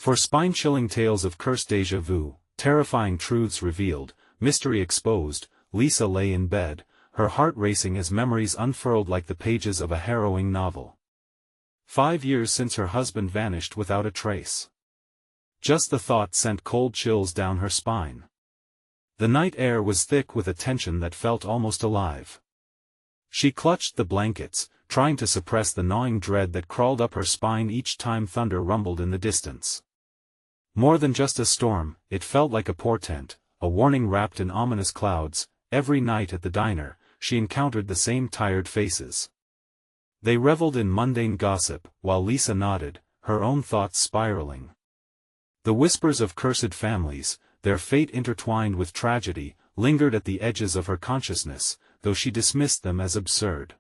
For spine-chilling tales of cursed déjà vu, terrifying truths revealed, mystery exposed, Lisa lay in bed, her heart racing as memories unfurled like the pages of a harrowing novel. 5 years since her husband vanished without a trace. Just the thought sent cold chills down her spine. The night air was thick with a tension that felt almost alive. She clutched the blankets, trying to suppress the gnawing dread that crawled up her spine each time thunder rumbled in the distance. More than just a storm, it felt like a portent, a warning wrapped in ominous clouds. Every night at the diner, she encountered the same tired faces. They reveled in mundane gossip, while Lisa nodded, her own thoughts spiraling. The whispers of cursed families, their fate intertwined with tragedy, lingered at the edges of her consciousness, though she dismissed them as absurd.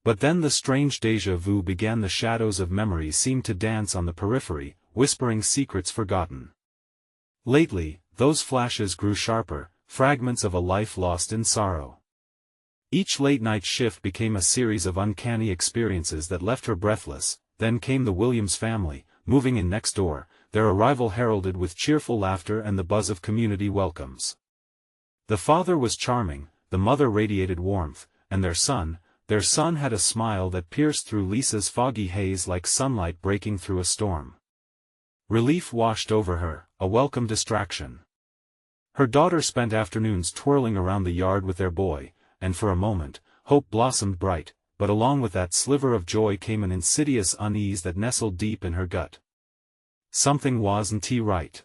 But then the strange déjà vu began. The shadows of memory seemed to dance on the periphery, whispering secrets forgotten. Lately, those flashes grew sharper, fragments of a life lost in sorrow. Each late-night shift became a series of uncanny experiences that left her breathless. Then came the Williams family, moving in next door, their arrival heralded with cheerful laughter and the buzz of community welcomes. The father was charming, the mother radiated warmth, and their son had a smile that pierced through Lisa's foggy haze like sunlight breaking through a storm. Relief washed over her, a welcome distraction. Her daughter spent afternoons twirling around the yard with their boy, and for a moment, hope blossomed bright, but along with that sliver of joy came an insidious unease that nestled deep in her gut. Something wasn't right.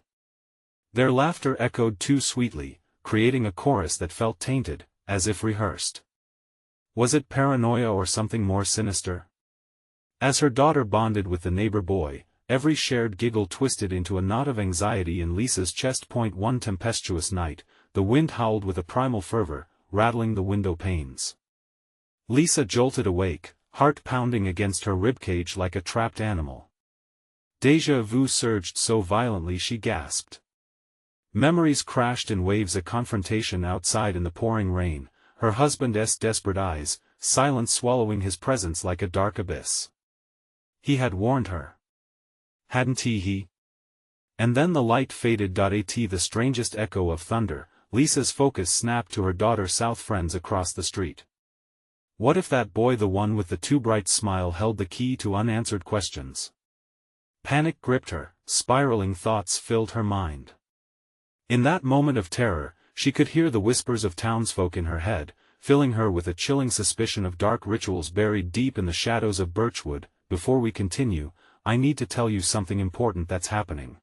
Their laughter echoed too sweetly, creating a chorus that felt tainted, as if rehearsed. Was it paranoia or something more sinister? As her daughter bonded with the neighbor boy, every shared giggle twisted into a knot of anxiety in Lisa's chest. One tempestuous night, the wind howled with a primal fervor, rattling the window panes. Lisa jolted awake, heart pounding against her ribcage like a trapped animal. Déjà vu surged so violently she gasped. Memories crashed in waves. A confrontation outside in the pouring rain, her husband's desperate eyes, silence swallowing his presence like a dark abyss. He had warned her. Hadn't he? And then the light faded. The strangest echo of thunder. Lisa's focus snapped to her daughter's south friends across the street. What if that boy, the one with the too bright smile, held the key to unanswered questions? Panic gripped her, spiraling thoughts filled her mind. In that moment of terror, she could hear the whispers of townsfolk in her head, filling her with a chilling suspicion of dark rituals buried deep in the shadows of Birchwood. Before we continue, I need to tell you something important that's happening.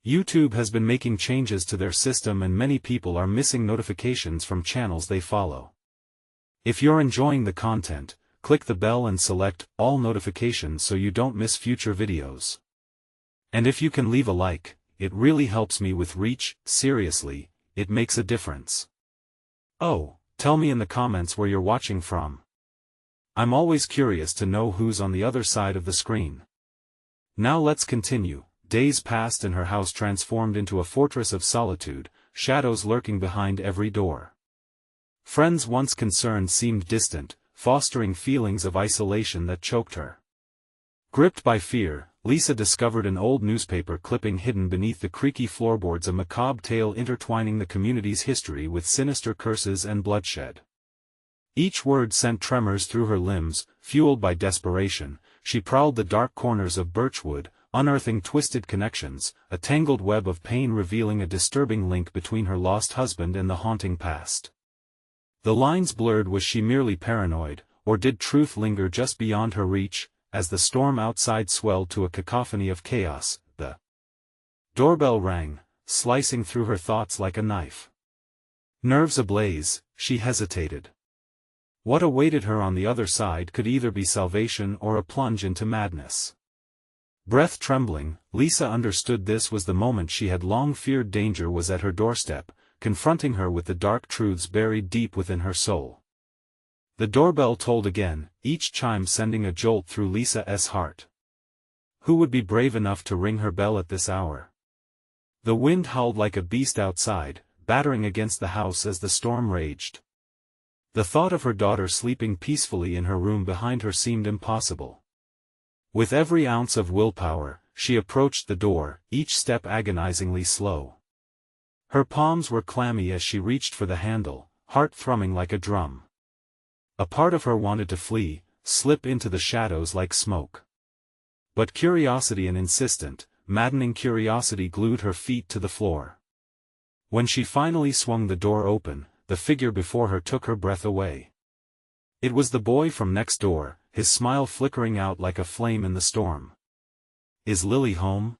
YouTube has been making changes to their system and many people are missing notifications from channels they follow. If you're enjoying the content, click the bell and select all notifications so you don't miss future videos. And if you can leave a like, it really helps me with reach. Seriously, it makes a difference. Oh, tell me in the comments where you're watching from. I'm always curious to know who's on the other side of the screen. Now let's continue. Days passed and her house transformed into a fortress of solitude, shadows lurking behind every door. Friends once concerned seemed distant, fostering feelings of isolation that choked her. Gripped by fear, Lisa discovered an old newspaper clipping hidden beneath the creaky floorboards, a macabre tale intertwining the community's history with sinister curses and bloodshed. Each word sent tremors through her limbs. Fueled by desperation, she prowled the dark corners of Birchwood, unearthing twisted connections, a tangled web of pain revealing a disturbing link between her lost husband and the haunting past. The lines blurred. Was she merely paranoid, or did truth linger just beyond her reach? As the storm outside swelled to a cacophony of chaos, the doorbell rang, slicing through her thoughts like a knife. Nerves ablaze, she hesitated. What awaited her on the other side could either be salvation or a plunge into madness. Breath trembling, Lisa understood this was the moment she had long feared. Danger was at her doorstep, confronting her with the dark truths buried deep within her soul. The doorbell tolled again, each chime sending a jolt through Lisa's heart. Who would be brave enough to ring her bell at this hour? The wind howled like a beast outside, battering against the house as the storm raged. The thought of her daughter sleeping peacefully in her room behind her seemed impossible. With every ounce of willpower, she approached the door, each step agonizingly slow. Her palms were clammy as she reached for the handle, heart thrumming like a drum. A part of her wanted to flee, slip into the shadows like smoke. But curiosity, an insistent, maddening curiosity, glued her feet to the floor. When she finally swung the door open, the figure before her took her breath away. It was the boy from next door, his smile flickering out like a flame in the storm. "Is Lily home?"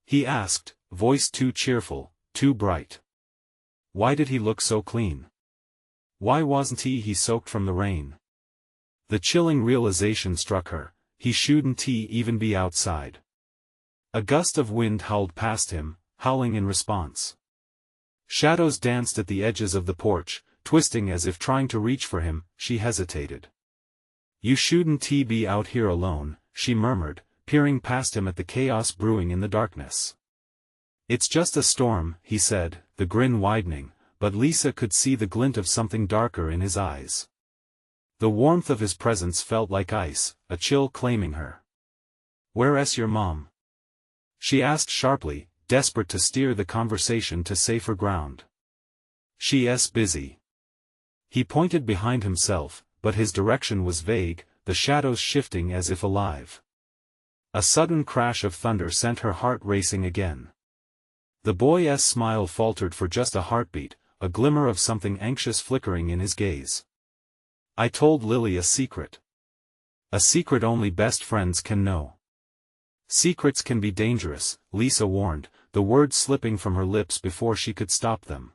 he asked, voice too cheerful, too bright. Why did he look so clean? Why wasn't he soaked from the rain? The chilling realization struck her, he shouldn't even be outside. A gust of wind howled past him, howling in response. Shadows danced at the edges of the porch, twisting as if trying to reach for him. She hesitated. "You shouldn't be out here alone," she murmured, peering past him at the chaos brewing in the darkness. "It's just a storm," he said, the grin widening, but Lisa could see the glint of something darker in his eyes. The warmth of his presence felt like ice, a chill claiming her. "Where's your mom?" she asked sharply, desperate to steer the conversation to safer ground. "She's busy." He pointed behind himself, but his direction was vague, the shadows shifting as if alive. A sudden crash of thunder sent her heart racing again. The boy's smile faltered for just a heartbeat, a glimmer of something anxious flickering in his gaze. "I told Lily a secret. A secret only best friends can know." "Secrets can be dangerous," Lisa warned, the words slipping from her lips before she could stop them.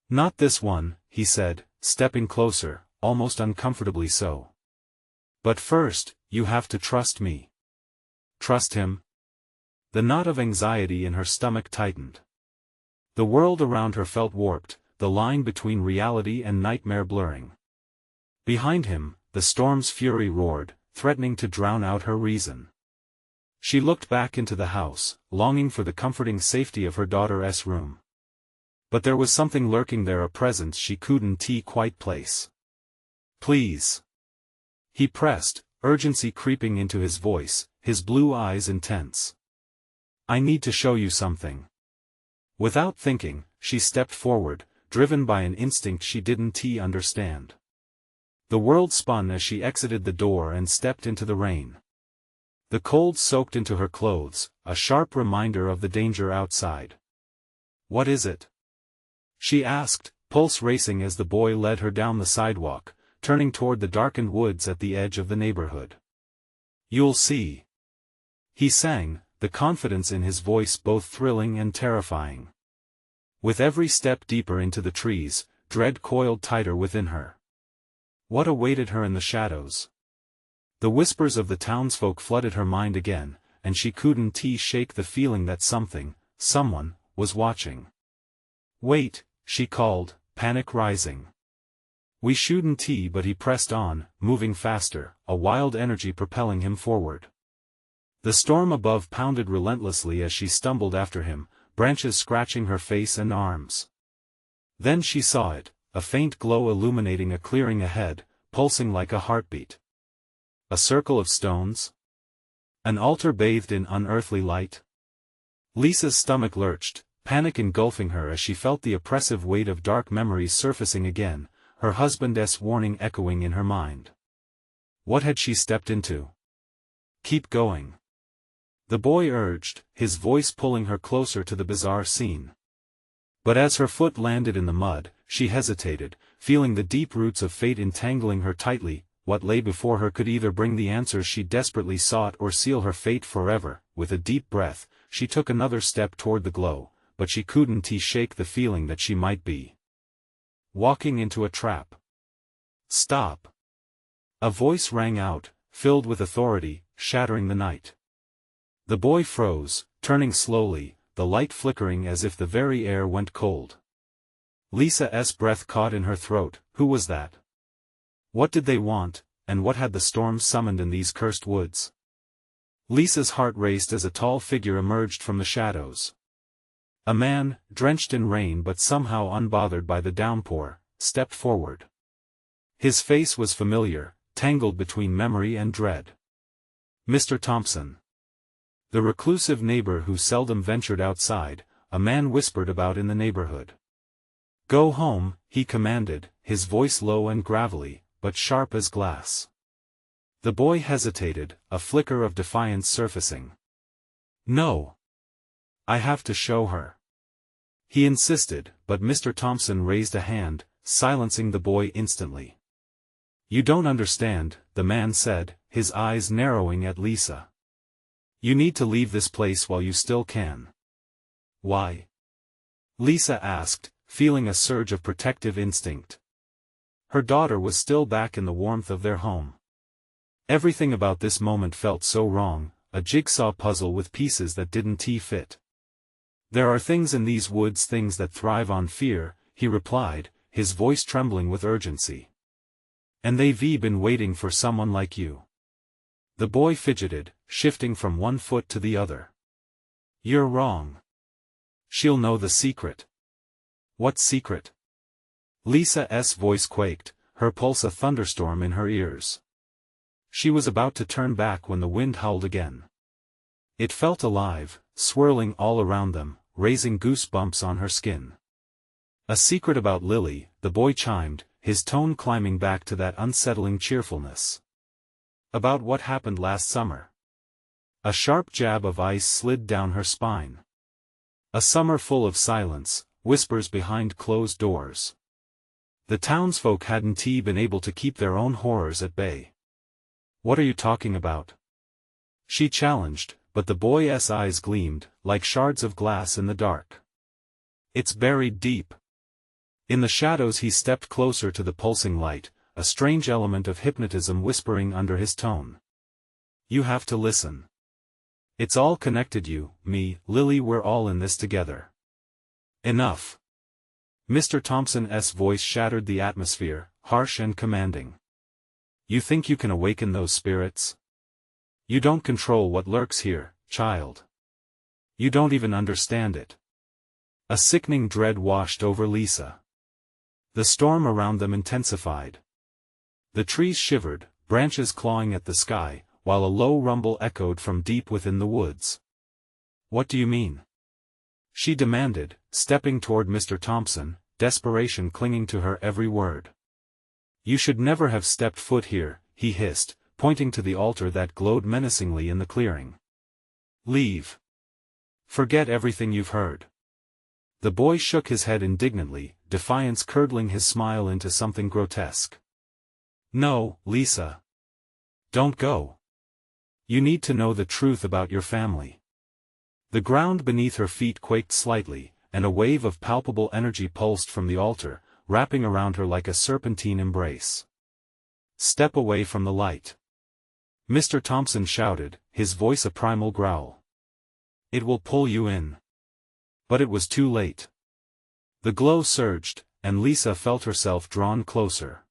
"Not this one," he said, stepping closer, almost uncomfortably so. "But first, you have to trust me." Trust him? The knot of anxiety in her stomach tightened. The world around her felt warped, the line between reality and nightmare blurring. Behind him, the storm's fury roared, threatening to drown out her reason. She looked back into the house, longing for the comforting safety of her daughter's room. But there was something lurking there, a presence she couldn't quite place. "Please." He pressed, urgency creeping into his voice, his blue eyes intense. "I need to show you something." Without thinking, she stepped forward, driven by an instinct she didn't understand. The world spun as she exited the door and stepped into the rain. The cold soaked into her clothes, a sharp reminder of the danger outside. "What is it?" she asked, pulse racing as the boy led her down the sidewalk, turning toward the darkened woods at the edge of the neighborhood. "You'll see," he sang, the confidence in his voice both thrilling and terrifying. With every step deeper into the trees, dread coiled tighter within her. What awaited her in the shadows? The whispers of the townsfolk flooded her mind again, and she couldn't shake the feeling that something, someone, was watching. "Wait," she called, panic rising. "We shouldn't," but he pressed on, moving faster, a wild energy propelling him forward. The storm above pounded relentlessly as she stumbled after him, branches scratching her face and arms. Then she saw it, a faint glow illuminating a clearing ahead, pulsing like a heartbeat. A circle of stones? An altar bathed in unearthly light? Lisa's stomach lurched, panic engulfing her as she felt the oppressive weight of dark memories surfacing again, her husband's warning echoing in her mind. What had she stepped into? "Keep going," the boy urged, his voice pulling her closer to the bizarre scene. But as her foot landed in the mud, she hesitated, feeling the deep roots of fate entangling her tightly. What lay before her could either bring the answers she desperately sought or seal her fate forever. With a deep breath, she took another step toward the glow, but she couldn't shake the feeling that she might be walking into a trap. "Stop!" A voice rang out, filled with authority, shattering the night. The boy froze, turning slowly, the light flickering as if the very air went cold. Lisa's breath caught in her throat. Who was that? What did they want, and what had the storm summoned in these cursed woods? Lisa's heart raced as a tall figure emerged from the shadows. A man, drenched in rain but somehow unbothered by the downpour, stepped forward. His face was familiar, tangled between memory and dread. "Mr. Thompson." The reclusive neighbor who seldom ventured outside, a man whispered about in the neighborhood. "Go home," he commanded, his voice low and gravelly, but sharp as glass. The boy hesitated, a flicker of defiance surfacing. "No. I have to show her." He insisted, but Mr. Thompson raised a hand, silencing the boy instantly. "You don't understand," the man said, his eyes narrowing at Lisa. "You need to leave this place while you still can." "Why?" Lisa asked, feeling a surge of protective instinct. Her daughter was still back in the warmth of their home. Everything about this moment felt so wrong, a jigsaw puzzle with pieces that didn't fit. "There are things in these woods, things that thrive on fear," he replied, his voice trembling with urgency. "And they've been waiting for someone like you." The boy fidgeted, shifting from one foot to the other. "You're wrong. She'll know the secret." "What secret?" Lisa's voice quaked, her pulse a thunderstorm in her ears. She was about to turn back when the wind howled again. It felt alive, swirling all around them, raising goosebumps on her skin. "A secret about Lily," the boy chimed, his tone climbing back to that unsettling cheerfulness. "About what happened last summer." A sharp jab of ice slid down her spine. A summer full of silence, whispers behind closed doors. The townsfolk hadn't been able to keep their own horrors at bay. "What are you talking about?" she challenged, but the boy's eyes gleamed, like shards of glass in the dark. "It's buried deep." In the shadows he stepped closer to the pulsing light, a strange element of hypnotism whispering under his tone. "You have to listen. It's all connected, you, me, Lily, we're all in this together." "Enough." Mr. Thompson's voice shattered the atmosphere, harsh and commanding. "You think you can awaken those spirits? You don't control what lurks here, child. You don't even understand it." A sickening dread washed over Lisa. The storm around them intensified. The trees shivered, branches clawing at the sky, while a low rumble echoed from deep within the woods. "What do you mean?" she demanded, stepping toward Mr. Thompson, desperation clinging to her every word. "You should never have stepped foot here," he hissed, pointing to the altar that glowed menacingly in the clearing. "Leave. Forget everything you've heard." The boy shook his head indignantly, defiance curdling his smile into something grotesque. "No, Lisa. Don't go. You need to know the truth about your family." The ground beneath her feet quaked slightly, and a wave of palpable energy pulsed from the altar, wrapping around her like a serpentine embrace. "Step away from the light," Mr. Thompson shouted, his voice a primal growl. "It will pull you in." But it was too late. The glow surged, and Lisa felt herself drawn closer.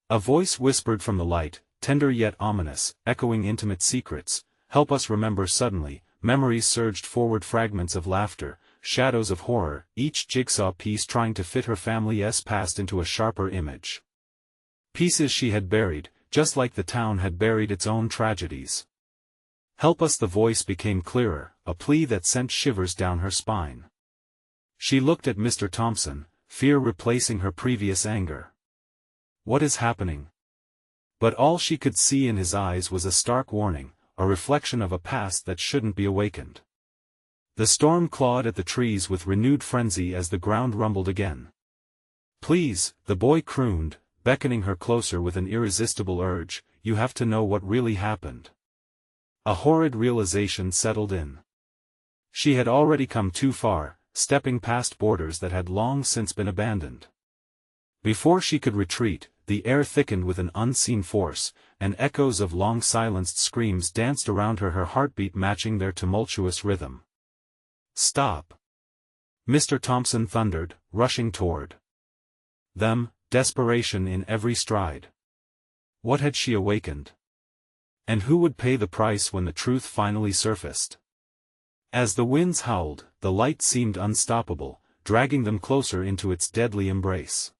A voice whispered from the light, tender yet ominous, echoing intimate secrets. "Help us remember." Suddenly, memories surged forward, fragments of laughter, shadows of horror, each jigsaw piece trying to fit her family's past into a sharper image. Pieces she had buried, just like the town had buried its own tragedies. "Help us." The voice became clearer, a plea that sent shivers down her spine. She looked at Mr. Thompson, fear replacing her previous anger. "What is happening?" But all she could see in his eyes was a stark warning, a reflection of a past that shouldn't be awakened. The storm clawed at the trees with renewed frenzy as the ground rumbled again. "Please," the boy crooned, beckoning her closer with an irresistible urge, "you have to know what really happened." A horrid realization settled in. She had already come too far, stepping past borders that had long since been abandoned. Before she could retreat, the air thickened with an unseen force, and echoes of long-silenced screams danced around her, her heartbeat matching their tumultuous rhythm. "Stop!" Mr. Thompson thundered, rushing toward them, desperation in every stride. What had she awakened? And who would pay the price when the truth finally surfaced? As the winds howled, the light seemed unstoppable, dragging them closer into its deadly embrace.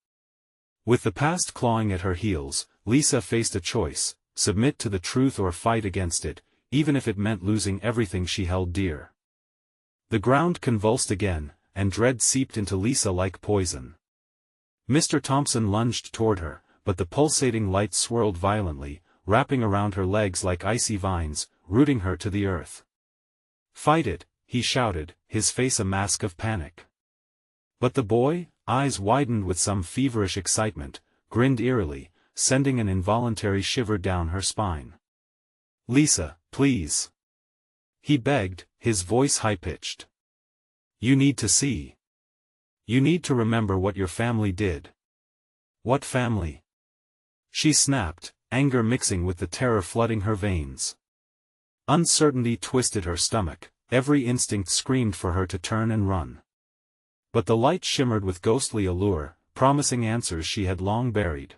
With the past clawing at her heels, Lisa faced a choice: submit to the truth or fight against it, even if it meant losing everything she held dear. The ground convulsed again, and dread seeped into Lisa like poison. Mr. Thompson lunged toward her, but the pulsating light swirled violently, wrapping around her legs like icy vines, rooting her to the earth. "Fight it," he shouted, his face a mask of panic. But the boy, eyes widened with some feverish excitement, grinned eerily, sending an involuntary shiver down her spine. "Lisa, please," he begged, his voice high-pitched. "You need to see. You need to remember what your family did." "What family?" she snapped, anger mixing with the terror flooding her veins. Uncertainty twisted her stomach, every instinct screamed for her to turn and run. But the light shimmered with ghostly allure, promising answers she had long buried.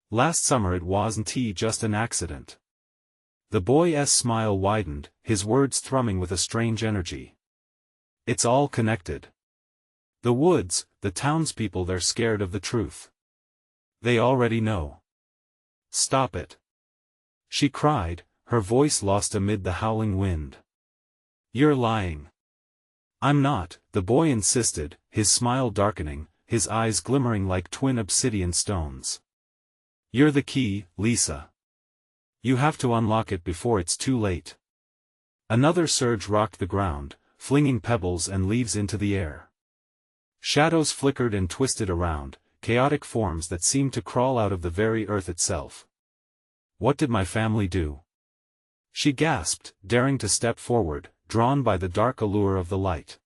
"Last summer it wasn't just an accident." The boy's smile widened, his words thrumming with a strange energy. "It's all connected. The woods, the townspeople, they're scared of the truth. They already know." "Stop it!" she cried, her voice lost amid the howling wind. "You're lying." "I'm not," the boy insisted, his smile darkening, his eyes glimmering like twin obsidian stones. "You're the key, Lisa. You have to unlock it before it's too late." Another surge rocked the ground, flinging pebbles and leaves into the air. Shadows flickered and twisted around, chaotic forms that seemed to crawl out of the very earth itself. "What did my family do?" she gasped, daring to step forward, drawn by the dark allure of the light.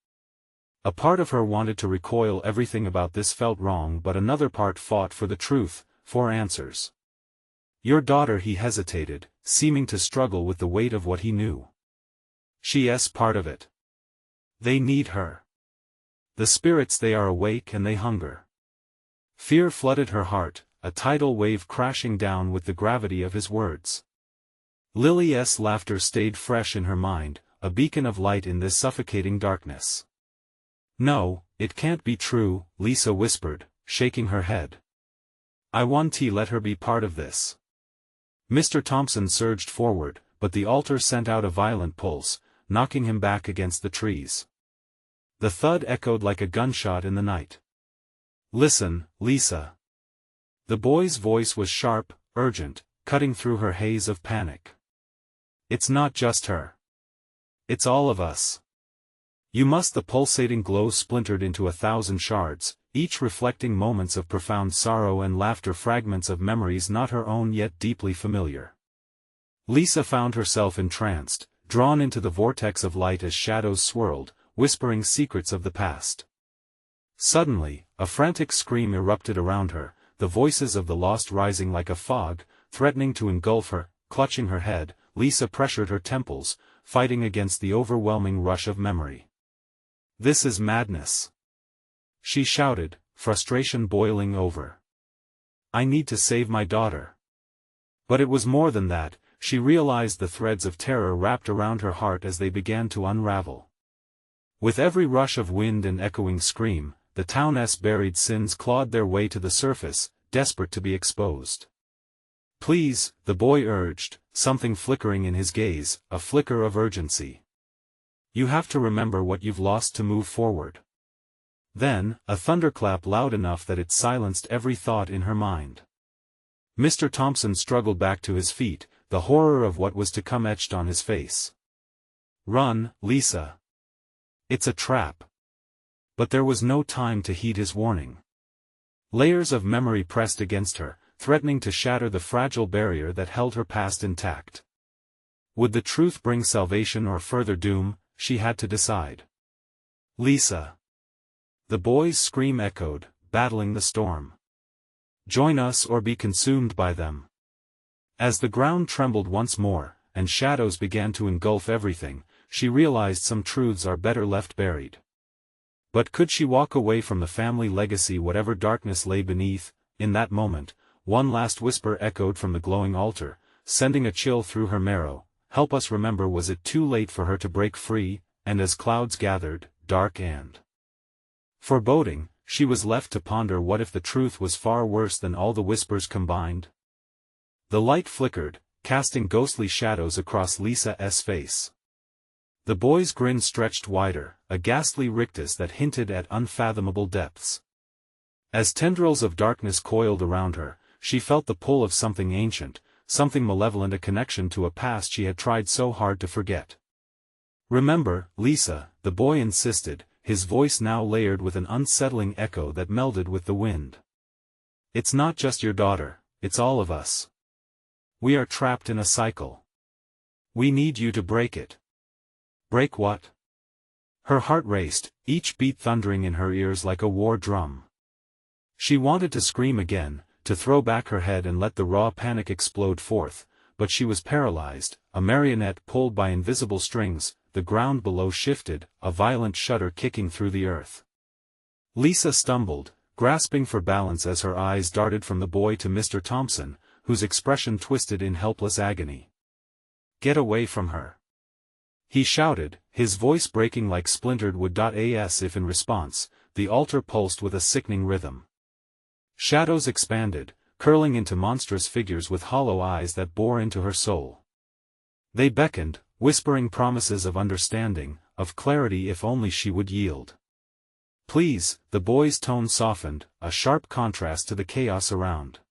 A part of her wanted to recoil. Everything about this felt wrong, but another part fought for the truth, for answers. "Your daughter," he hesitated, seeming to struggle with the weight of what he knew. "She's part of it. They need her. The spirits, they are awake and they hunger." Fear flooded her heart, a tidal wave crashing down with the gravity of his words. Lily's laughter stayed fresh in her mind, a beacon of light in this suffocating darkness. "No, it can't be true," Lisa whispered, shaking her head. "I want to let her be part of this." Mr. Thompson surged forward, but the altar sent out a violent pulse, knocking him back against the trees. The thud echoed like a gunshot in the night. "Listen, Lisa." The boy's voice was sharp, urgent, cutting through her haze of panic. "It's not just her. It's all of us. You must." The pulsating glow splintered into 1,000 shards, each reflecting moments of profound sorrow and laughter, fragments of memories not her own yet deeply familiar. Lisa found herself entranced, drawn into the vortex of light as shadows swirled, whispering secrets of the past. Suddenly, a frantic scream erupted around her, the voices of the lost rising like a fog, threatening to engulf her. Clutching her head, Lisa pressured her temples, fighting against the overwhelming rush of memory. "This is madness," she shouted, frustration boiling over. "I need to save my daughter." But it was more than that. She realized the threads of terror wrapped around her heart as they began to unravel. With every rush of wind and echoing scream, the town's buried sins clawed their way to the surface, desperate to be exposed. "Please," the boy urged, something flickering in his gaze, a flicker of urgency. "You have to remember what you've lost to move forward." Then, a thunderclap loud enough that it silenced every thought in her mind. Mr. Thompson struggled back to his feet, the horror of what was to come etched on his face. "Run, Lisa. It's a trap." But there was no time to heed his warning. Layers of memory pressed against her, threatening to shatter the fragile barrier that held her past intact. Would the truth bring salvation or further doom? She had to decide. "Lisa." The boy's scream echoed, battling the storm. "Join us or be consumed by them." As the ground trembled once more, and shadows began to engulf everything, she realized some truths are better left buried. But could she walk away from the family legacy, whatever darkness lay beneath? In that moment, one last whisper echoed from the glowing altar, sending a chill through her marrow. "Help us remember." Was it too late for her to break free? And as clouds gathered, dark and foreboding, she was left to ponder, what if the truth was far worse than all the whispers combined? The light flickered, casting ghostly shadows across Lisa's face. The boy's grin stretched wider, a ghastly rictus that hinted at unfathomable depths. As tendrils of darkness coiled around her, she felt the pull of something ancient, something malevolent, a connection to a past she had tried so hard to forget. "Remember, Lisa," the boy insisted, his voice now layered with an unsettling echo that melded with the wind. "It's not just your daughter, it's all of us. We are trapped in a cycle. We need you to break it." "Break what?" Her heart raced, each beat thundering in her ears like a war drum. She wanted to scream again, to throw back her head and let the raw panic explode forth, but she was paralyzed, a marionette pulled by invisible strings. The ground below shifted, a violent shudder kicking through the earth. Lisa stumbled, grasping for balance as her eyes darted from the boy to Mr. Thompson, whose expression twisted in helpless agony. "Get away from her!" he shouted, his voice breaking like splintered wood. As if in response, the altar pulsed with a sickening rhythm. Shadows expanded, curling into monstrous figures with hollow eyes that bore into her soul. They beckoned, whispering promises of understanding, of clarity if only she would yield. "Please," the boy's tone softened, a sharp contrast to the chaos around.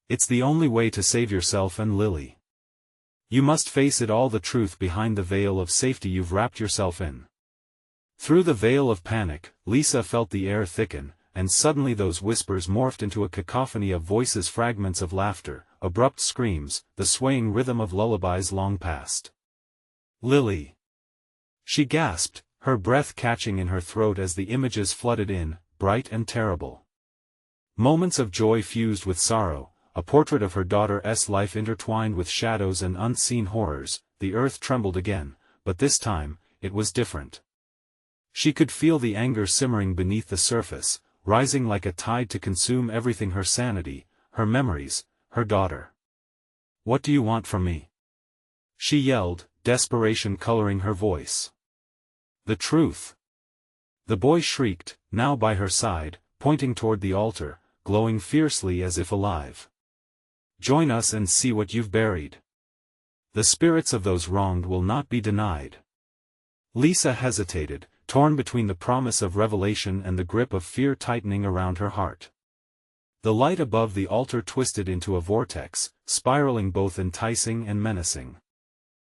"It's the only way to save yourself and Lily. You must face it all, the truth behind the veil of safety you've wrapped yourself in." Through the veil of panic, Lisa felt the air thicken, and suddenly those whispers morphed into a cacophony of voices, fragments of laughter, abrupt screams, the swaying rhythm of lullabies long past. "Lily!" she gasped, her breath catching in her throat as the images flooded in, bright and terrible. Moments of joy fused with sorrow, a portrait of her daughter's life intertwined with shadows and unseen horrors. The earth trembled again, but this time, it was different. She could feel the anger simmering beneath the surface, rising like a tide to consume everything: her sanity, her memories, her daughter. "What do you want from me?" she yelled, desperation coloring her voice. "The truth!" the boy shrieked, now by her side, pointing toward the altar, glowing fiercely as if alive. "Join us and see what you've buried. The spirits of those wronged will not be denied." Lisa hesitated, torn between the promise of revelation and the grip of fear tightening around her heart. The light above the altar twisted into a vortex, spiraling, both enticing and menacing.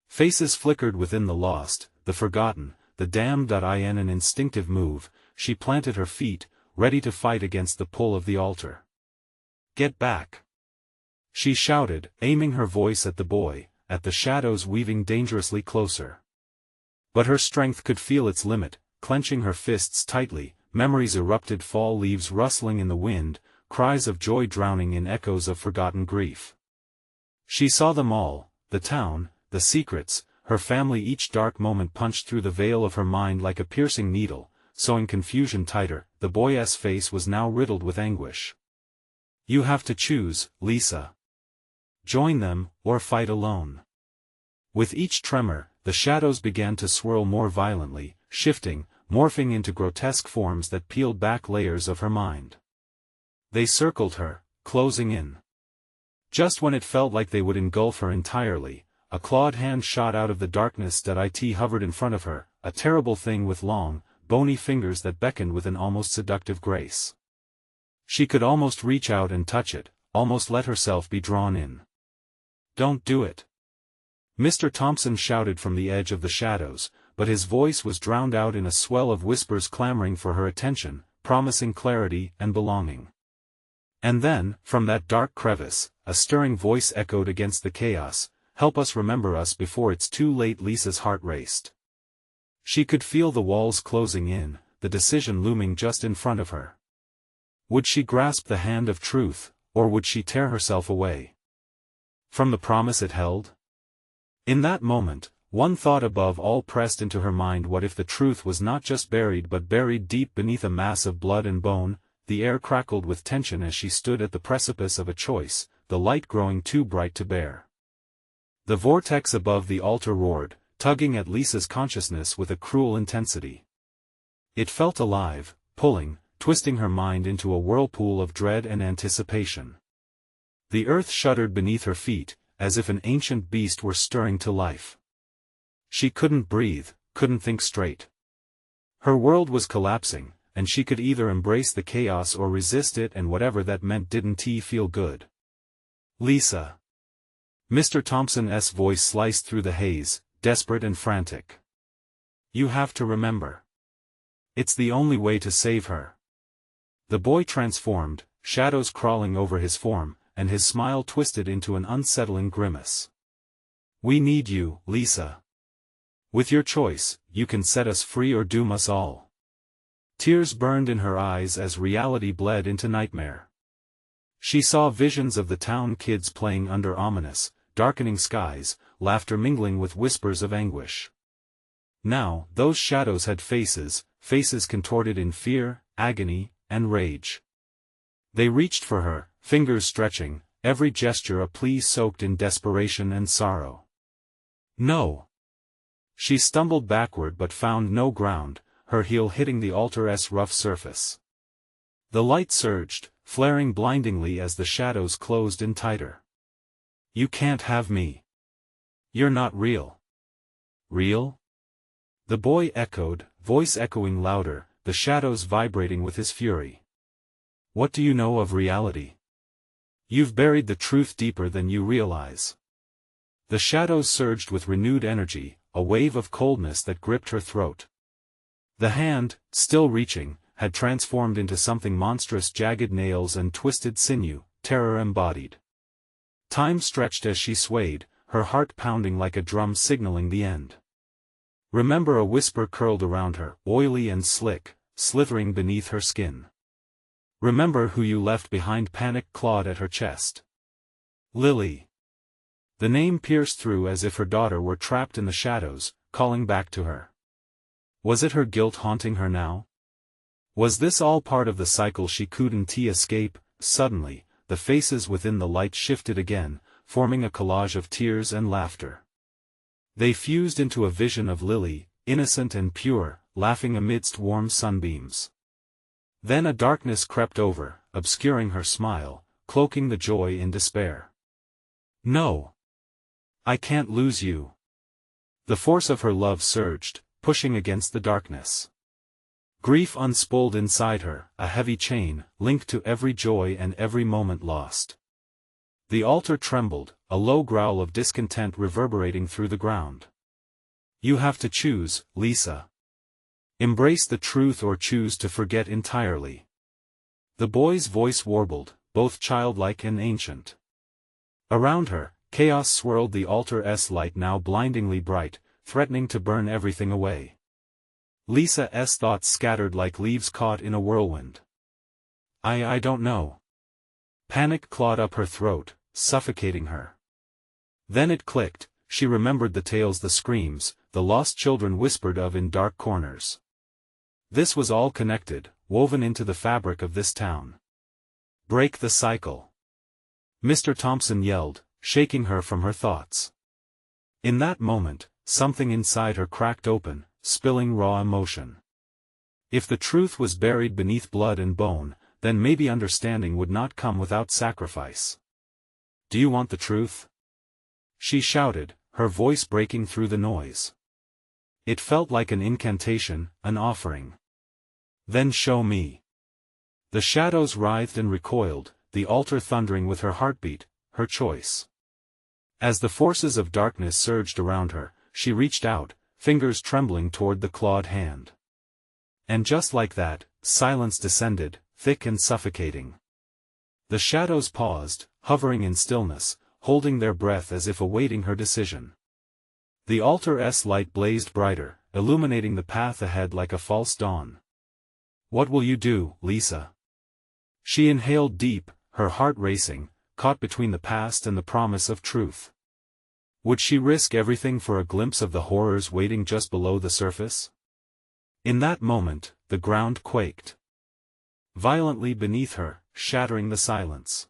Faces flickered within the lost, the forgotten, the damned. In an instinctive move, she planted her feet, ready to fight against the pull of the altar. "Get back!" she shouted, aiming her voice at the boy, at the shadows weaving dangerously closer. But her strength could feel its limit. Clenching her fists tightly, memories erupted, fall leaves rustling in the wind, cries of joy drowning in echoes of forgotten grief. She saw them all, the town, the secrets, her family. Each dark moment punched through the veil of her mind like a piercing needle, sewing confusion tighter. The boy's face was now riddled with anguish. "You have to choose, Lisa. Join them, or fight alone." With each tremor, the shadows began to swirl more violently, shifting, morphing into grotesque forms that peeled back layers of her mind. They circled her, closing in. Just when it felt like they would engulf her entirely, a clawed hand shot out of the darkness. It hovered in front of her, a terrible thing with long, bony fingers that beckoned with an almost seductive grace. She could almost reach out and touch it, almost let herself be drawn in. "Don't do it!" Mr. Thompson shouted from the edge of the shadows, but his voice was drowned out in a swell of whispers clamoring for her attention, promising clarity and belonging. And then, from that dark crevice, a stirring voice echoed against the chaos, "Help us, remember us before it's too late." Lisa's heart raced. She could feel the walls closing in, the decision looming just in front of her. Would she grasp the hand of truth, or would she tear herself away from the promise it held? In that moment, one thought above all pressed into her mind: what if the truth was not just buried but buried deep beneath a mass of blood and bone? The air crackled with tension as she stood at the precipice of a choice, the light growing too bright to bear. The vortex above the altar roared, tugging at Lisa's consciousness with a cruel intensity. It felt alive, pulling, twisting her mind into a whirlpool of dread and anticipation. The earth shuddered beneath her feet, as if an ancient beast were stirring to life. She couldn't breathe, couldn't think straight. Her world was collapsing, and she could either embrace the chaos or resist it, and whatever that meant didn't feel good. Lisa. Mr. Thompson's voice sliced through the haze, desperate and frantic. You have to remember. It's the only way to save her. The boy transformed, shadows crawling over his form, and his smile twisted into an unsettling grimace. We need you, Lisa. With your choice, you can set us free or doom us all. Tears burned in her eyes as reality bled into nightmare. She saw visions of the town kids playing under ominous, darkening skies, laughter mingling with whispers of anguish. Now, those shadows had faces, faces contorted in fear, agony, and rage. They reached for her, fingers stretching, every gesture a plea soaked in desperation and sorrow. No. She stumbled backward but found no ground, her heel hitting the altar's rough surface. The light surged, flaring blindingly as the shadows closed in tighter. You can't have me. You're not real. Real? The boy echoed, voice echoing louder, the shadows vibrating with his fury. What do you know of reality? You've buried the truth deeper than you realize. The shadows surged with renewed energy, a wave of coldness that gripped her throat. The hand, still reaching, had transformed into something monstrous, jagged nails and twisted sinew, terror embodied. Time stretched as she swayed, her heart pounding like a drum signaling the end. Remember, a whisper curled around her, oily and slick, slithering beneath her skin. Remember who you left behind. Panic clawed at her chest. Lily. The name pierced through as if her daughter were trapped in the shadows, calling back to her. Was it her guilt haunting her now? Was this all part of the cycle she couldn't escape? Suddenly, the faces within the light shifted again, forming a collage of tears and laughter. They fused into a vision of Lily, innocent and pure, laughing amidst warm sunbeams. Then a darkness crept over, obscuring her smile, cloaking the joy in despair. No. I can't lose you. The force of her love surged, pushing against the darkness. Grief unspooled inside her, a heavy chain, linked to every joy and every moment lost. The altar trembled, a low growl of discontent reverberating through the ground. You have to choose, Lisa. Embrace the truth or choose to forget entirely. The boy's voice warbled, both childlike and ancient. Around her, chaos swirled, the altar's light now blindingly bright, threatening to burn everything away. Lisa's thoughts scattered like leaves caught in a whirlwind. I don't know. Panic clawed up her throat, suffocating her. Then it clicked, she remembered the tales, the screams, the lost children whispered of in dark corners. This was all connected, woven into the fabric of this town. Break the cycle. Mr. Thompson yelled, shaking her from her thoughts. In that moment, something inside her cracked open, spilling raw emotion. If the truth was buried beneath blood and bone, then maybe understanding would not come without sacrifice. Do you want the truth? She shouted, her voice breaking through the noise. It felt like an incantation, an offering. Then show me. The shadows writhed and recoiled, the altar thundering with her heartbeat, her choice. As the forces of darkness surged around her, she reached out, fingers trembling toward the clawed hand. And just like that, silence descended, thick and suffocating. The shadows paused, hovering in stillness, holding their breath as if awaiting her decision. The altar's light blazed brighter, illuminating the path ahead like a false dawn. What will you do, Lisa? She inhaled deep, her heart racing, caught between the past and the promise of truth. Would she risk everything for a glimpse of the horrors waiting just below the surface? In that moment, the ground quaked violently beneath her, shattering the silence.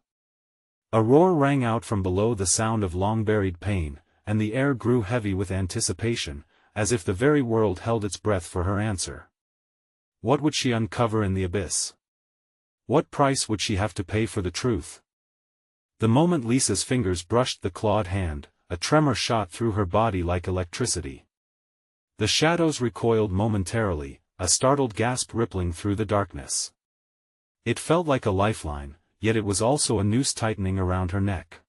A roar rang out from below, the sound of long-buried pain, and the air grew heavy with anticipation, as if the very world held its breath for her answer. What would she uncover in the abyss? What price would she have to pay for the truth? The moment Lisa's fingers brushed the clawed hand, a tremor shot through her body like electricity. The shadows recoiled momentarily, a startled gasp rippling through the darkness. It felt like a lifeline, yet it was also a noose tightening around her neck.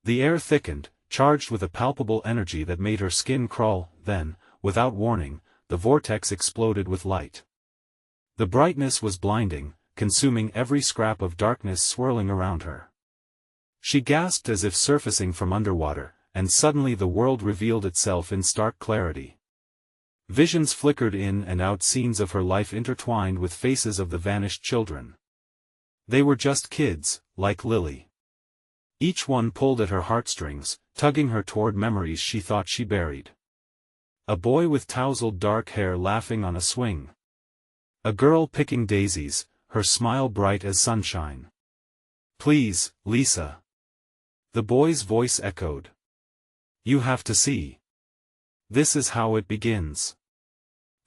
The air thickened, charged with a palpable energy that made her skin crawl, then, without warning, the vortex exploded with light. The brightness was blinding, consuming every scrap of darkness swirling around her. She gasped as if surfacing from underwater, and suddenly the world revealed itself in stark clarity. Visions flickered in and out, scenes of her life intertwined with faces of the vanished children. They were just kids, like Lily. Each one pulled at her heartstrings, tugging her toward memories she thought she buried. A boy with tousled dark hair laughing on a swing. A girl picking daisies, her smile bright as sunshine. "Please, Lisa." The boy's voice echoed. "You have to see. This is how it begins."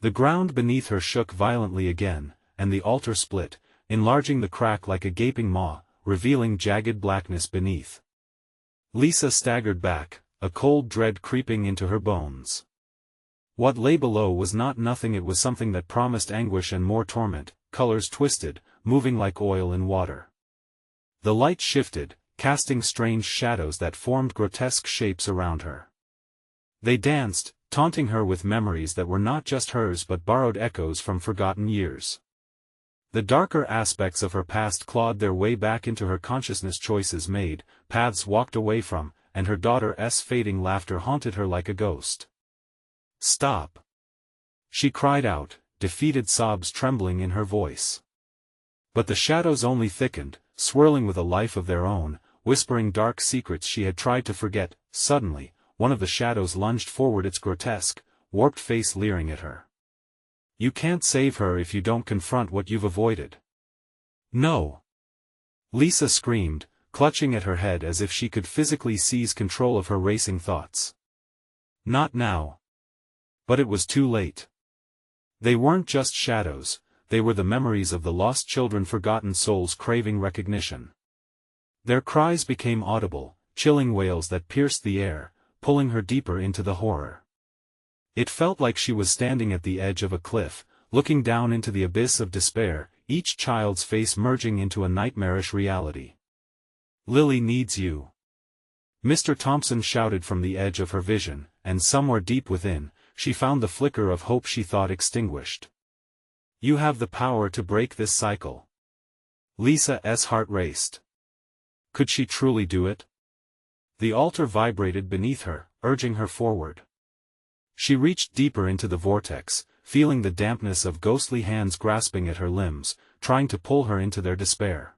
The ground beneath her shook violently again, and the altar split, enlarging the crack like a gaping maw, revealing jagged blackness beneath. Lisa staggered back, a cold dread creeping into her bones. What lay below was not nothing, it was something that promised anguish and more torment, colors twisted, moving like oil in water. The light shifted, casting strange shadows that formed grotesque shapes around her. They danced, taunting her with memories that were not just hers but borrowed echoes from forgotten years. The darker aspects of her past clawed their way back into her consciousness, choices made, paths walked away from, and her daughter's fading laughter haunted her like a ghost. "Stop!" she cried out, defeated sobs trembling in her voice. But the shadows only thickened, swirling with a life of their own, whispering dark secrets she had tried to forget. Suddenly, one of the shadows lunged forward, its grotesque, warped face leering at her. "You can't save her if you don't confront what you've avoided." "No!" Lisa screamed, clutching at her head as if she could physically seize control of her racing thoughts. "Not now." But it was too late. They weren't just shadows, they were the memories of the lost children, forgotten souls craving recognition. Their cries became audible, chilling wails that pierced the air, pulling her deeper into the horror. It felt like she was standing at the edge of a cliff, looking down into the abyss of despair, each child's face merging into a nightmarish reality. "Lily needs you," Mr. Thompson shouted from the edge of her vision, and somewhere deep within, she found the flicker of hope she thought extinguished. "You have the power to break this cycle." Lisa's heart raced. Could she truly do it? The altar vibrated beneath her, urging her forward. She reached deeper into the vortex, feeling the dampness of ghostly hands grasping at her limbs, trying to pull her into their despair.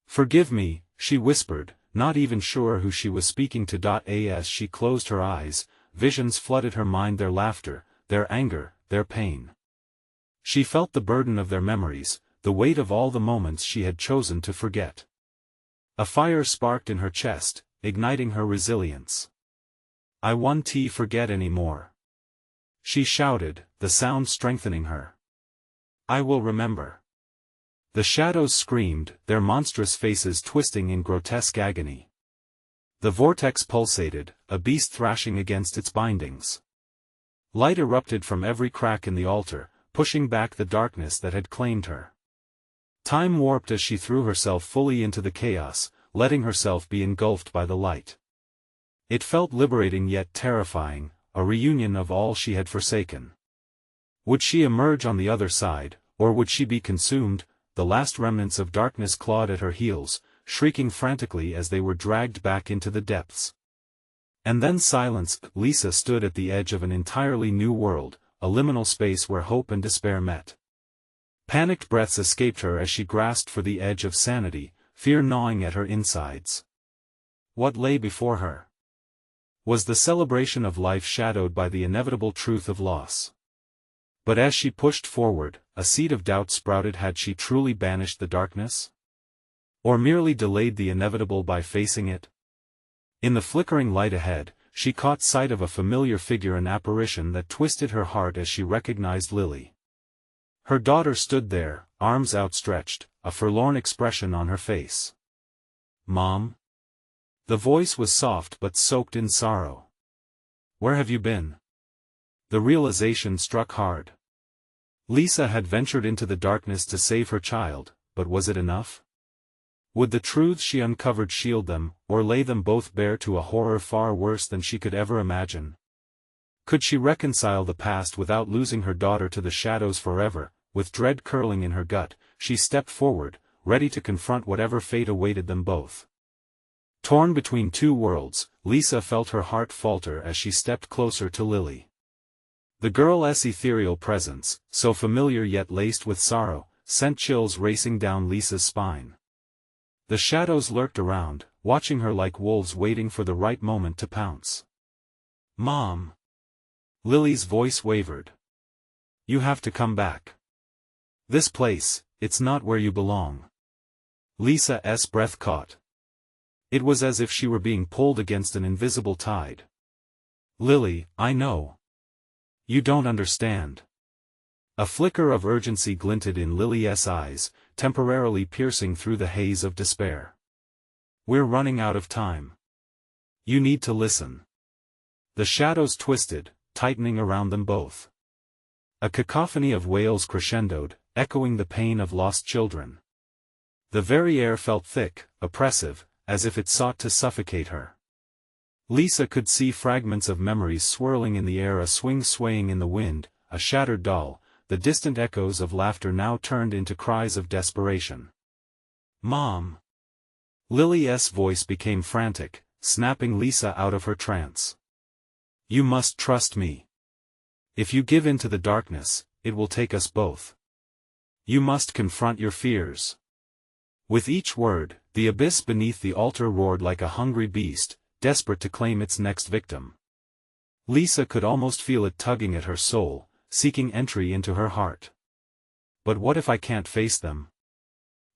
"Forgive me," she whispered, not even sure who she was speaking to. As she closed her eyes, visions flooded her mind, their laughter, their anger, their pain. She felt the burden of their memories, the weight of all the moments she had chosen to forget. A fire sparked in her chest, igniting her resilience. "I won't forget anymore," she shouted, the sound strengthening her. "I will remember." The shadows screamed, their monstrous faces twisting in grotesque agony. The vortex pulsated, a beast thrashing against its bindings. Light erupted from every crack in the altar, pushing back the darkness that had claimed her. Time warped as she threw herself fully into the chaos, letting herself be engulfed by the light. It felt liberating yet terrifying, a reunion of all she had forsaken. Would she emerge on the other side, or would she be consumed? The last remnants of darkness clawed at her heels, shrieking frantically as they were dragged back into the depths. And then silence. Lisa stood at the edge of an entirely new world, a liminal space where hope and despair met. Panicked breaths escaped her as she grasped for the edge of sanity, fear gnawing at her insides. What lay before her? Was the celebration of life shadowed by the inevitable truth of loss? But as she pushed forward, a seed of doubt sprouted. Had she truly banished the darkness? Or merely delayed the inevitable by facing it? In the flickering light ahead, she caught sight of a familiar figure, an apparition that twisted her heart as she recognized Lily. Her daughter stood there, arms outstretched, a forlorn expression on her face. Mom?" The voice was soft but soaked in sorrow. "Where have you been?" The realization struck hard. Lisa had ventured into the darkness to save her child, but was it enough? Would the truths she uncovered shield them, or lay them both bare to a horror far worse than she could ever imagine? Could she reconcile the past without losing her daughter to the shadows forever? With dread curling in her gut, she stepped forward, ready to confront whatever fate awaited them both. Torn between two worlds, Lisa felt her heart falter as she stepped closer to Lily. The girl's ethereal presence, so familiar yet laced with sorrow, sent chills racing down Lisa's spine. The shadows lurked around, watching her like wolves waiting for the right moment to pounce. "Mom!" Lily's voice wavered. "You have to come back. This place, it's not where you belong." Lisa's breath caught. It was as if she were being pulled against an invisible tide. "Lily, I know. You don't understand." A flicker of urgency glinted in Lily's eyes, temporarily piercing through the haze of despair. "We're running out of time. You need to listen." The shadows twisted, tightening around them both. A cacophony of wails crescendoed, echoing the pain of lost children. The very air felt thick, oppressive, as if it sought to suffocate her. Lisa could see fragments of memories swirling in the air, a swing swaying in the wind, a shattered doll, the distant echoes of laughter now turned into cries of desperation. "Mom!" Lily's voice became frantic, snapping Lisa out of her trance. "You must trust me. If you give in to the darkness, it will take us both. You must confront your fears." With each word, the abyss beneath the altar roared like a hungry beast, desperate to claim its next victim. Lisa could almost feel it tugging at her soul, seeking entry into her heart. "But what if I can't face them?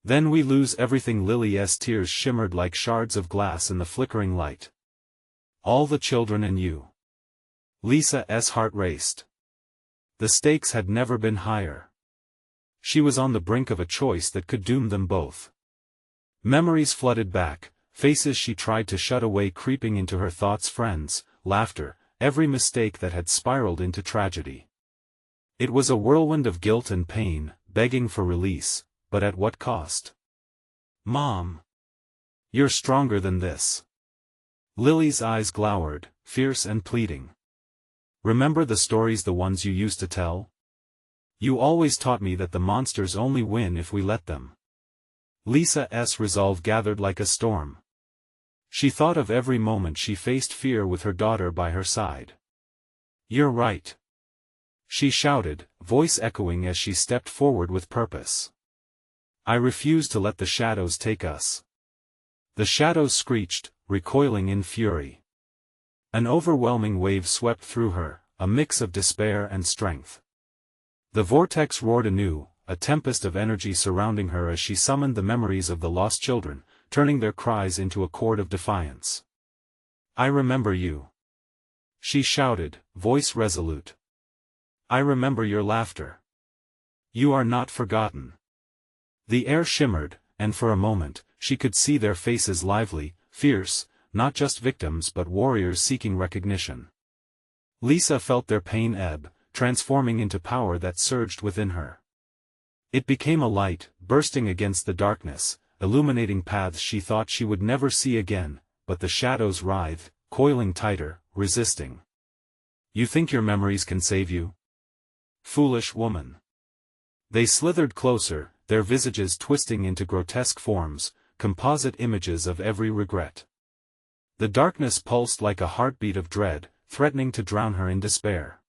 Then we lose everything." Lily's tears shimmered like shards of glass in the flickering light. "All the children and you." Lisa's heart raced. The stakes had never been higher. She was on the brink of a choice that could doom them both. Memories flooded back, faces she tried to shut away creeping into her thoughts, friends, laughter, every mistake that had spiraled into tragedy. It was a whirlwind of guilt and pain, begging for release, but at what cost? "Mom! You're stronger than this." Lily's eyes glowered, fierce and pleading. "Remember the stories, the ones you used to tell? You always taught me that the monsters only win if we let them." Lisa's resolve gathered like a storm. She thought of every moment she faced fear with her daughter by her side. "You're right," she shouted, voice echoing as she stepped forward with purpose. "I refuse to let the shadows take us." The shadows screeched, recoiling in fury. An overwhelming wave swept through her, a mix of despair and strength. The vortex roared anew, a tempest of energy surrounding her as she summoned the memories of the lost children, turning their cries into a chord of defiance. "I remember you," she shouted, voice resolute. "I remember your laughter. You are not forgotten." The air shimmered, and for a moment, she could see their faces lively, fierce, not just victims but warriors seeking recognition. Lisa felt their pain ebb, transforming into power that surged within her. It became a light, bursting against the darkness, illuminating paths she thought she would never see again, but the shadows writhed, coiling tighter, resisting. "You think your memories can save you? Foolish woman." They slithered closer, their visages twisting into grotesque forms, composite images of every regret. The darkness pulsed like a heartbeat of dread, threatening to drown her in despair.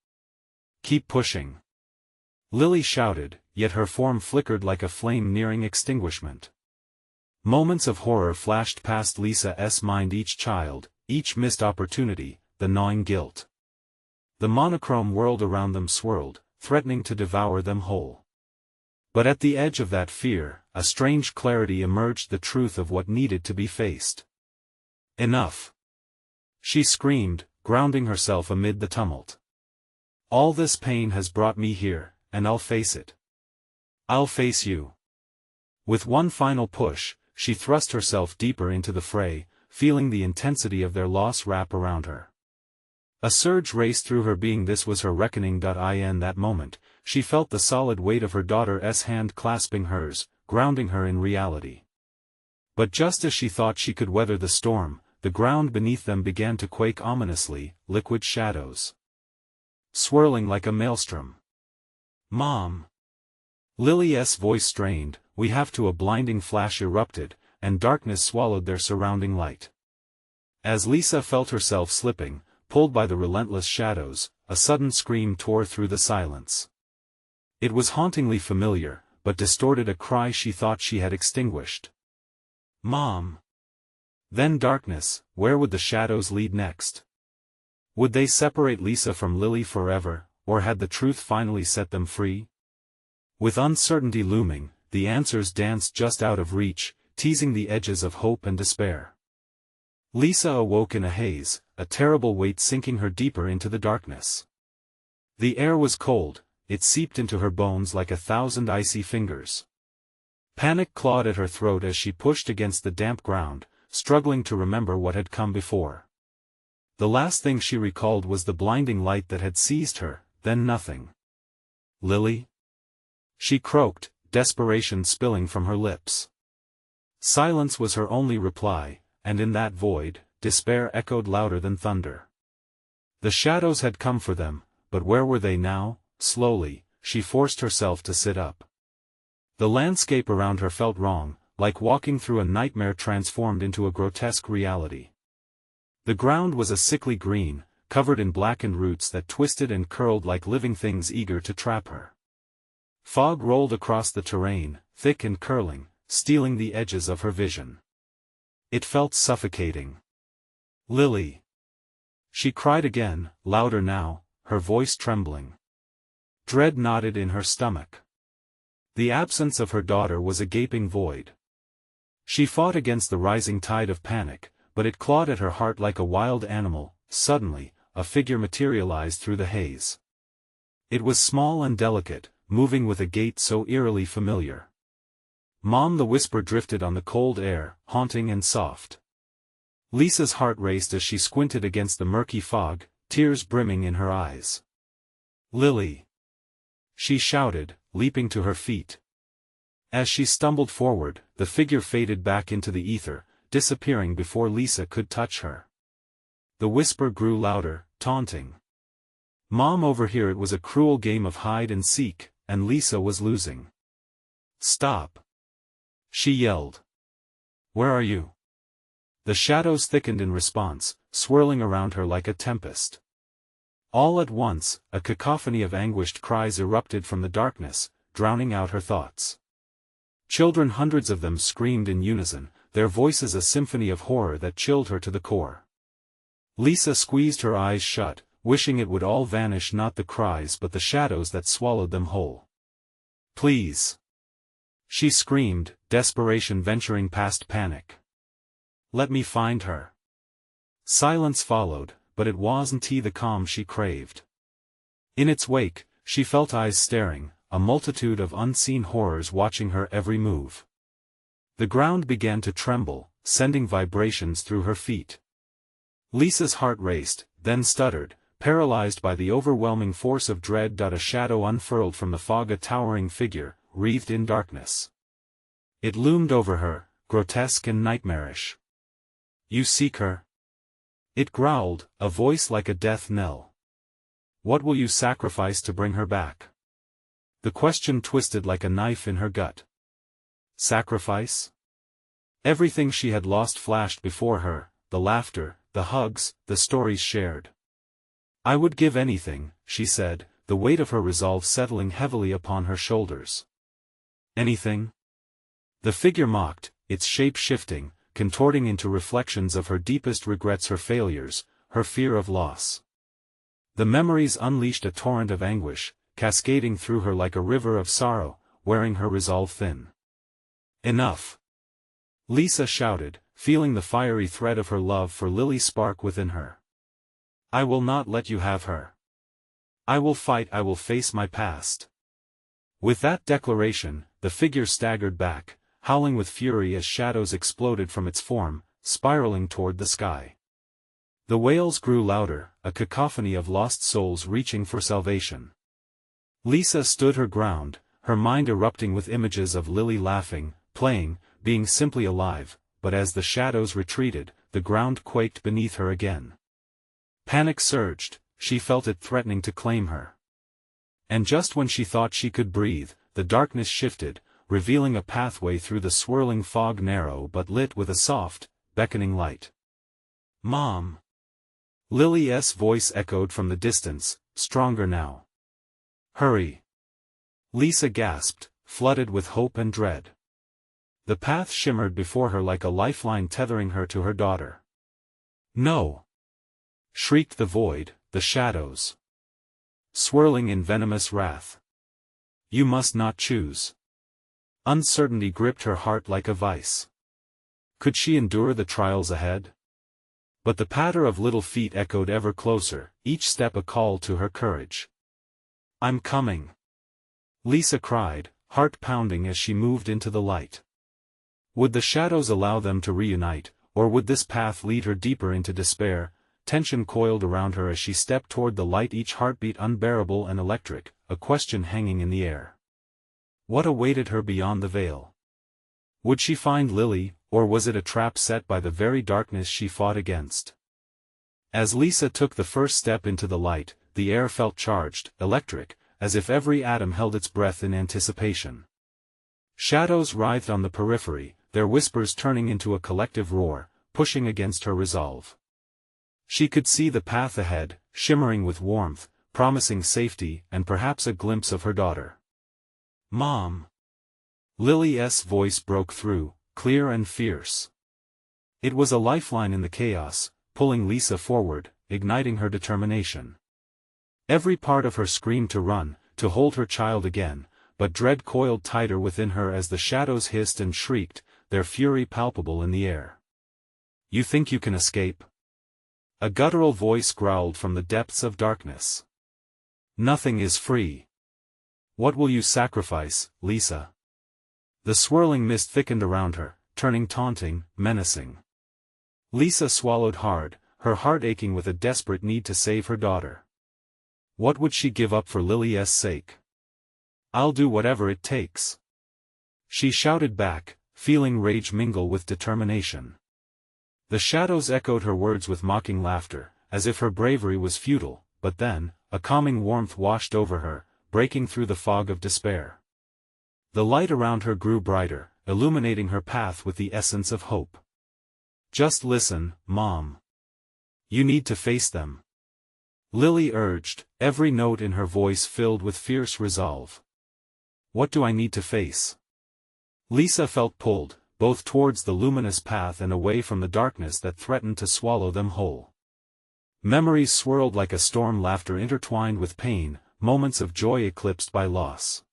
"Keep pushing," Lily shouted, yet her form flickered like a flame nearing extinguishment. Moments of horror flashed past Lisa's mind, each child, each missed opportunity, the gnawing guilt. The monochrome world around them swirled, threatening to devour them whole. But at the edge of that fear, a strange clarity emerged, the truth of what needed to be faced. "Enough!" she screamed, grounding herself amid the tumult. "All this pain has brought me here, and I'll face it. I'll face you." With one final push, she thrust herself deeper into the fray, feeling the intensity of their loss wrap around her. A surge raced through her being. This was her reckoning. In that moment, she felt the solid weight of her daughter's hand clasping hers, grounding her in reality. But just as she thought she could weather the storm, the ground beneath them began to quake ominously, liquid shadows swirling like a maelstrom. "Mom!" Lily's voice strained. "We have to." A blinding flash erupted, and darkness swallowed their surrounding light. As Lisa felt herself slipping, pulled by the relentless shadows, a sudden scream tore through the silence. It was hauntingly familiar, but distorted, a cry she thought she had extinguished. "Mom!" Then darkness. Where would the shadows lead next? Would they separate Lisa from Lily forever, or had the truth finally set them free? With uncertainty looming, the answers danced just out of reach, teasing the edges of hope and despair. Lisa awoke in a haze, a terrible weight sinking her deeper into the darkness. The air was cold, it seeped into her bones like 1,000 icy fingers. Panic clawed at her throat as she pushed against the damp ground, struggling to remember what had come before. The last thing she recalled was the blinding light that had seized her, then nothing. "Lily?" she croaked, desperation spilling from her lips. Silence was her only reply, and in that void, despair echoed louder than thunder. The shadows had come for them, but where were they now? Slowly, she forced herself to sit up. The landscape around her felt wrong, like walking through a nightmare transformed into a grotesque reality. The ground was a sickly green, covered in blackened roots that twisted and curled like living things eager to trap her. Fog rolled across the terrain, thick and curling, stealing the edges of her vision. It felt suffocating. "Lily!" she cried again, louder now, her voice trembling. Dread knotted in her stomach. The absence of her daughter was a gaping void. She fought against the rising tide of panic, but it clawed at her heart like a wild animal. Suddenly, a figure materialized through the haze. It was small and delicate, moving with a gait so eerily familiar. "Mom!" The whisper drifted on the cold air, haunting and soft. Lisa's heart raced as she squinted against the murky fog, tears brimming in her eyes. "Lily!" she shouted, leaping to her feet. As she stumbled forward, the figure faded back into the ether, disappearing before Lisa could touch her. The whisper grew louder, taunting. "Mom, over here!" It was a cruel game of hide and seek, and Lisa was losing. "Stop!" she yelled. "Where are you?" The shadows thickened in response, swirling around her like a tempest. All at once, a cacophony of anguished cries erupted from the darkness, drowning out her thoughts. Children, hundreds of them, screamed in unison, their voices a symphony of horror that chilled her to the core. Lisa squeezed her eyes shut, wishing it would all vanish, not the cries but the shadows that swallowed them whole. "Please!" she screamed, desperation venturing past panic. "Let me find her." Silence followed, but it wasn't the calm she craved. In its wake, she felt eyes staring, a multitude of unseen horrors watching her every move. The ground began to tremble, sending vibrations through her feet. Lisa's heart raced, then stuttered, paralyzed by the overwhelming force of dread. A shadow unfurled from the fog, a towering figure, wreathed in darkness. It loomed over her, grotesque and nightmarish. "You seek her?" it growled, a voice like a death knell. "What will you sacrifice to bring her back?" The question twisted like a knife in her gut. Sacrifice? Everything she had lost flashed before her, the laughter, the hugs, the stories shared. "I would give anything," she said, the weight of her resolve settling heavily upon her shoulders. "Anything?" The figure mocked, its shape shifting, contorting into reflections of her deepest regrets, her failures, her fear of loss. The memories unleashed a torrent of anguish, cascading through her like a river of sorrow, wearing her resolve thin. "Enough!" Lisa shouted, feeling the fiery thread of her love for Lily spark within her. "I will not let you have her. I will fight, I will face my past." With that declaration, the figure staggered back, howling with fury as shadows exploded from its form, spiraling toward the sky. The wails grew louder, a cacophony of lost souls reaching for salvation. Lisa stood her ground, her mind erupting with images of Lily laughing, playing, being simply alive, but as the shadows retreated, the ground quaked beneath her again. Panic surged, she felt it threatening to claim her. And just when she thought she could breathe, the darkness shifted, revealing a pathway through the swirling fog, narrow but lit with a soft, beckoning light. "Mom!" Lily's voice echoed from the distance, stronger now. "Hurry!" Lisa gasped, flooded with hope and dread. The path shimmered before her like a lifeline tethering her to her daughter. "No!" shrieked the void, the shadows swirling in venomous wrath. "You must not choose." Uncertainty gripped her heart like a vice. Could she endure the trials ahead? But the patter of little feet echoed ever closer, each step a call to her courage. "I'm coming!" Lisa cried, heart pounding as she moved into the light. Would the shadows allow them to reunite, or would this path lead her deeper into despair? Tension coiled around her as she stepped toward the light, each heartbeat unbearable and electric, a question hanging in the air. What awaited her beyond the veil? Would she find Lily, or was it a trap set by the very darkness she fought against? As Lisa took the first step into the light, the air felt charged, electric, as if every atom held its breath in anticipation. Shadows writhed on the periphery, their whispers turning into a collective roar, pushing against her resolve. She could see the path ahead, shimmering with warmth, promising safety and perhaps a glimpse of her daughter. "Mom!" Lily's voice broke through, clear and fierce. It was a lifeline in the chaos, pulling Lisa forward, igniting her determination. Every part of her screamed to run, to hold her child again, but dread coiled tighter within her as the shadows hissed and shrieked, their fury palpable in the air. "You think you can escape?" A guttural voice growled from the depths of darkness. "Nothing is free. What will you sacrifice, Lisa?" The swirling mist thickened around her, turning taunting, menacing. Lisa swallowed hard, her heart aching with a desperate need to save her daughter. What would she give up for Lily's sake? "I'll do whatever it takes," she shouted back, feeling rage mingle with determination. The shadows echoed her words with mocking laughter, as if her bravery was futile, but then, a calming warmth washed over her, breaking through the fog of despair. The light around her grew brighter, illuminating her path with the essence of hope. "Just listen, Mom. You need to face them," Lily urged, every note in her voice filled with fierce resolve. "What do I need to face?" Lisa felt pulled, both towards the luminous path and away from the darkness that threatened to swallow them whole. Memories swirled like a storm, laughter intertwined with pain, moments of joy eclipsed by loss.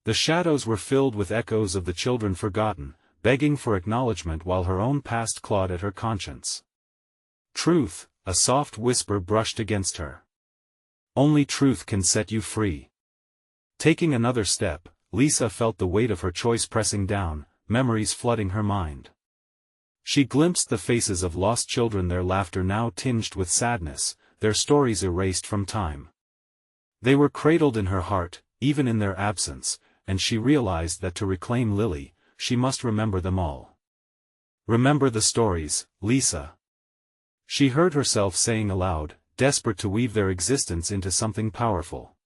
The shadows were filled with echoes of the children forgotten, begging for acknowledgement while her own past clawed at her conscience. "Truth," a soft whisper brushed against her. "Only truth can set you free." Taking another step, Lisa felt the weight of her choice pressing down, memories flooding her mind. She glimpsed the faces of lost children, their laughter now tinged with sadness, their stories erased from time. They were cradled in her heart, even in their absence, and she realized that to reclaim Lily, she must remember them all. "Remember the stories, Lisa," she heard herself saying aloud, desperate to weave their existence into something powerful.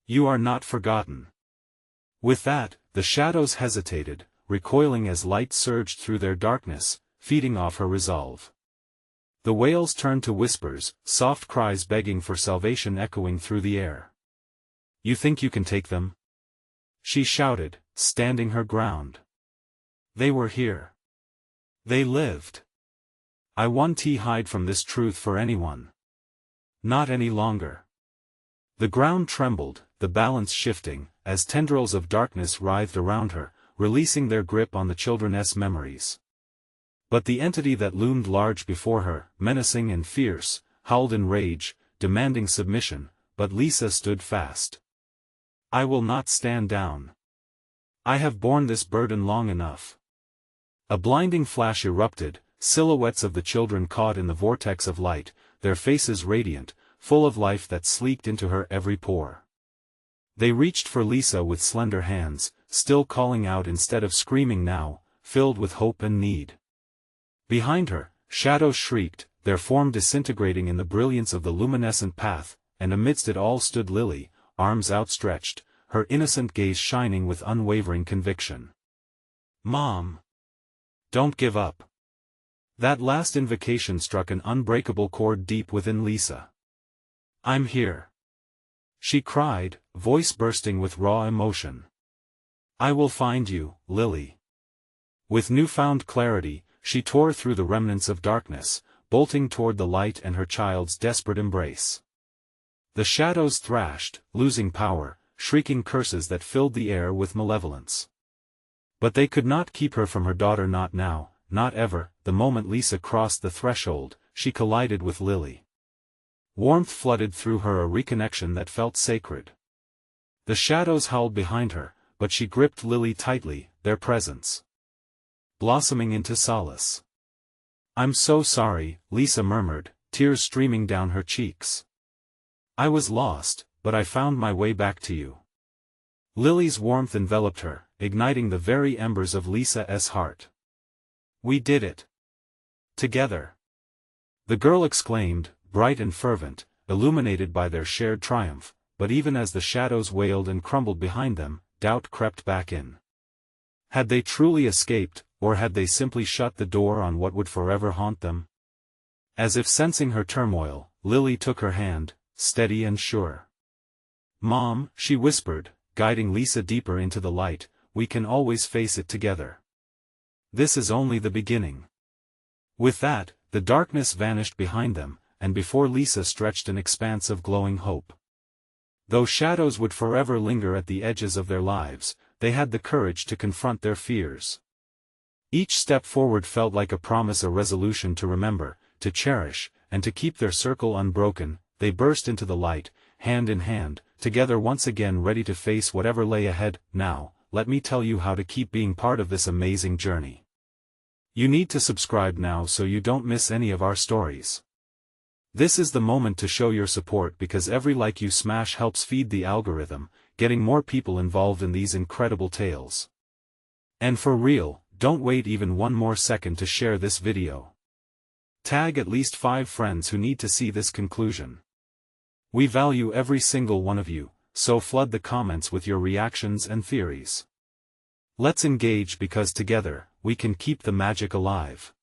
"You are not forgotten." With that, the shadows hesitated, recoiling as light surged through their darkness, feeding off her resolve. The wails turned to whispers, soft cries begging for salvation echoing through the air. "You think you can take them?" she shouted, standing her ground. "They were here. They lived. I won't hide from this truth for anyone. Not any longer." The ground trembled, the balance shifting, as tendrils of darkness writhed around her, releasing their grip on the children's memories. But the entity that loomed large before her, menacing and fierce, howled in rage, demanding submission, but Lisa stood fast. "I will not stand down." I have borne this burden long enough. A blinding flash erupted, silhouettes of the children caught in the vortex of light, their faces radiant, full of life that sleeked into her every pore. They reached for Lisa with slender hands, still calling out instead of screaming now, filled with hope and need. Behind her, shadows shrieked, their form disintegrating in the brilliance of the luminescent path, and amidst it all stood Lily, arms outstretched, her innocent gaze shining with unwavering conviction. Mom! Don't give up. That last invocation struck an unbreakable chord deep within Lisa. I'm here. She cried, voice bursting with raw emotion. I will find you, Lily. With newfound clarity, she tore through the remnants of darkness, bolting toward the light and her child's desperate embrace. The shadows thrashed, losing power, shrieking curses that filled the air with malevolence. But they could not keep her from her daughter, not now, not ever. The moment Lisa crossed the threshold, she collided with Lily. Warmth flooded through her, a reconnection that felt sacred. The shadows howled behind her, but she gripped Lily tightly, their presence blossoming into solace. I'm so sorry, Lisa murmured, tears streaming down her cheeks. I was lost, but I found my way back to you. Lily's warmth enveloped her, igniting the very embers of Lisa's heart. We did it. Together. The girl exclaimed, bright and fervent, illuminated by their shared triumph, but even as the shadows wailed and crumbled behind them, doubt crept back in. Had they truly escaped, or had they simply shut the door on what would forever haunt them? As if sensing her turmoil, Lily took her hand, steady and sure. Mom, she whispered, guiding Lisa deeper into the light, we can always face it together. This is only the beginning. With that, the darkness vanished behind them, and before Lisa stretched an expanse of glowing hope. Though shadows would forever linger at the edges of their lives, they had the courage to confront their fears. Each step forward felt like a promise, a resolution to remember, to cherish, and to keep their circle unbroken. They burst into the light, hand in hand, together once again, ready to face whatever lay ahead. Now, let me tell you how to keep being part of this amazing journey. You need to subscribe now so you don't miss any of our stories. This is the moment to show your support, because every like you smash helps feed the algorithm, getting more people involved in these incredible tales. And for real, don't wait even one more second to share this video. Tag at least 5 friends who need to see this conclusion. We value every single one of you, so flood the comments with your reactions and theories. Let's engage, because together, we can keep the magic alive.